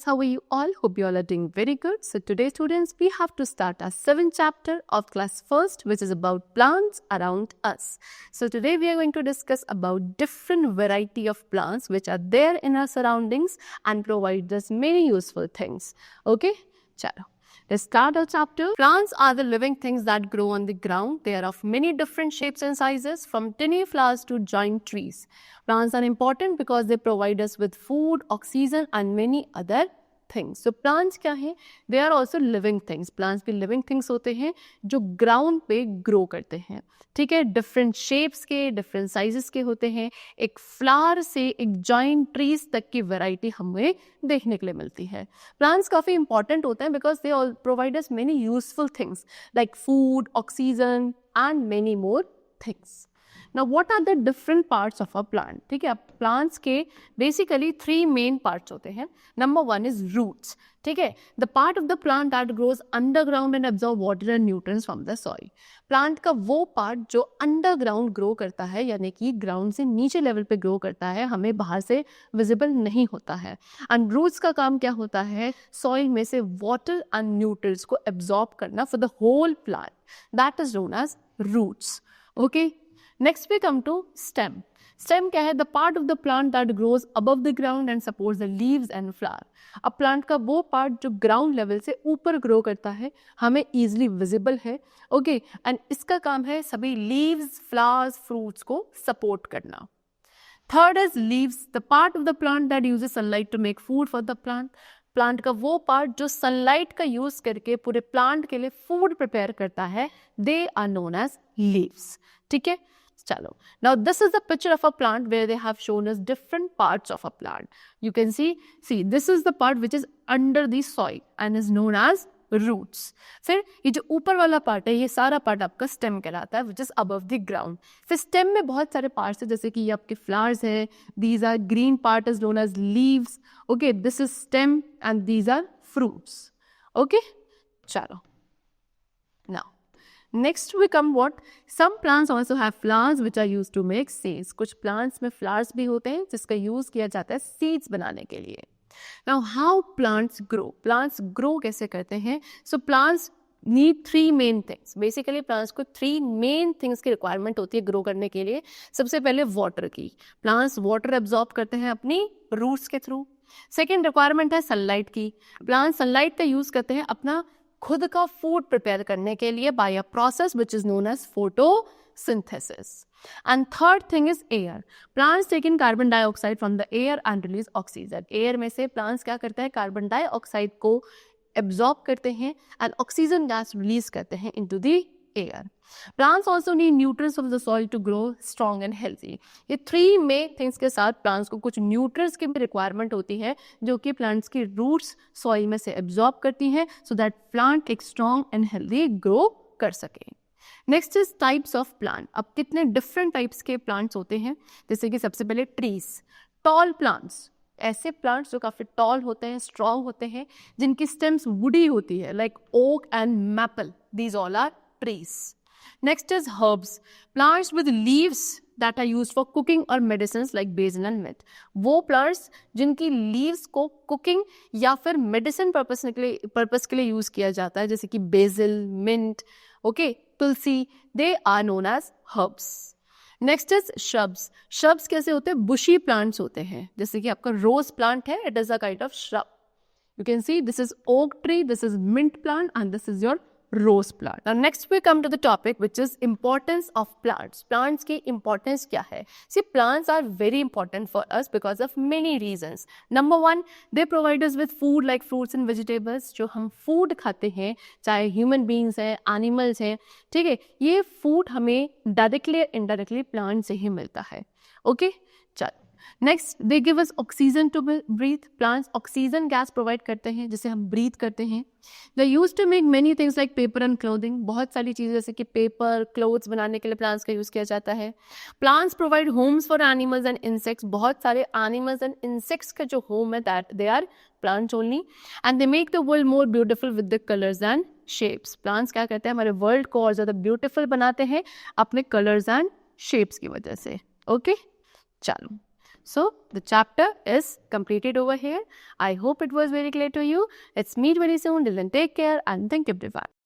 how are you all? Hope you all are doing very good. So today students, we have to start our 7th chapter of class 1st, which is about plants around us. So today we are going to discuss about different variety of plants which are there in our surroundings and provide us many useful things. Okay, chalo. Let's start our chapter. Plants are the living things that grow on the ground. They are of many different shapes and sizes, from tiny flowers to giant trees. Plants are important because they provide us with food, oxygen and many other things. So plants क्या हैं? They are also living things. Plants भी living things होते हैं जो ground पे grow करते हैं. ठीक है, different shapes के, different sizes के होते हैं. एक flower से एक giant trees तक की variety हमें देखने के लिए मिलती है. Plants काफ़ी important होते हैं because they all provide us many useful things like food, oxygen and many more things. Now, what are the different parts of a plant? ठीक है, अब plants के basically 3 main parts होते हैं. Number 1 is roots. ठीक है, the part of the plant that grows underground and absorb water and nutrients from the soil. Plant का वो part जो underground grow करता है, यानी कि ground से नीचे level पे grow करता है, हमें बाहर से visible नहीं होता है. And roots का काम क्या होता है? Soil में से water and nutrients को absorb करना for the whole plant. That is known as roots. Okay. Next we come to stem. Stem क्या है? The part of the plant that grows above the ground and supports the leaves and flower. अब plant का वो part जो ground level से ऊपर grow करता है, हमें easily visible है. Okay, and इसका काम है सभी leaves, flowers, fruits को support करना. Third is leaves, the part of the plant that uses sunlight to make food for the plant. Plant का वो पार्ट जो सनलाइट का यूज करके पूरे प्लांट के लिए फूड प्रिपेयर करता है, they are known as leaves. ठीक है, चलो. Now this is the picture of a plant where they have shown us different parts of a plant. You can see this is the part which is under the soil and is known as roots. फिर ये जो ऊपर वाला part है, ये सारा part आपका stem कहलाता है, which is above the ground. फिर स्टेम में बहुत सारे पार्ट्स हैं, जैसे कि ये आपके फ्लावर्स हैं. These are green part is known as leaves. Okay, this is stem and these are fruits. Okay, चलो. Now next we come what? Some plants also have flowers which are used to make seeds. कुछ plants में flowers भी होते हैं जिसका use किया जाता है seeds बनाने के लिए. Now how plants grow? Plants grow कैसे करते हैं? So plants need 3 main things. Basically plants को 3 main things की requirement होती है grow करने के लिए. सबसे पहले water की. Plants water absorb करते हैं अपनी roots के through. Second requirement है sunlight की. Plants sunlight का यूज करते हैं अपना खुद का फूड प्रिपेयर करने के लिए by a process which is known as photosynthesis. And third thing is air. Plants take in carbon dioxide from the air and release oxygen. Air में से प्लांट्स क्या करते हैं? कार्बन डाइऑक्साइड को एब्जॉर्ब करते हैं एंड ऑक्सीजन गैस रिलीज करते हैं into the air. Plants also need nutrients of the soil to grow strong and healthy. ये 3 main things के साथ plants को कुछ nutrients की भी requirement होती है जो कि plants की roots soil में से absorb करती हैं so that plant एक strong and healthy grow कर सके. Next is types of plant. अब कितने different types के plants होते हैं? जैसे कि सबसे पहले trees, tall plants. ऐसे प्लांट्स जो काफ़ी टॉल होते हैं, स्ट्रॉन्ग होते हैं, जिनकी स्टेम्स वुडी होती है, like oak and maple. These all are trees. Next is herbs. Plants with leaves that are used for cooking or medicines like basil and mint. वो plants जिनकी leaves को cooking या फिर medicine purpose के लिए use किया जाता है, जैसे कि basil, mint, okay, Tulsi, they are known as herbs. Next is shrubs. Shrubs कैसे होते हैं? Bushy plants होते हैं, जैसे कि आपका rose plant है, it is a kind of shrub. You can see this is oak tree, this is mint plant and this is your rose plant. Now next we come to the topic which is importance of plants. Plants की importance क्या है? See, plants are very important for us because of many reasons. Number 1, they provide us with food like fruits and vegetables. जो हम food खाते हैं, चाहे human beings हैं, animals हैं, ठीक है, ये food हमें directly or indirectly plant से ही मिलता है. Okay, चलो. Next, they give us oxygen to breathe. Plants oxygen gas provide करते हैं जिसे हम ब्रीथ करते हैं. They use to make many things like paper and clothing. बहुत सारी चीज़ें जैसे कि पेपर, क्लोथ्स बनाने के लिए प्लांट्स का यूज़ किया जाता है. Plants provide homes for animals and insects. बहुत सारे एनिमल्स एंड इंसेक्ट्स का जो होम है that they are plants only. And they make the world more beautiful with the colours and shapes. Plants क्या करते हैं? हमारे वर्ल्ड को और ज़्यादा ब्यूटिफुल बनाते हैं अपने कलर्स एंड शेप्स की वजह से. ओके, चलो. So the chapter is completed over here. I hope it was very clear to you. Let's meet very soon. Till then, take care and thank you everyone.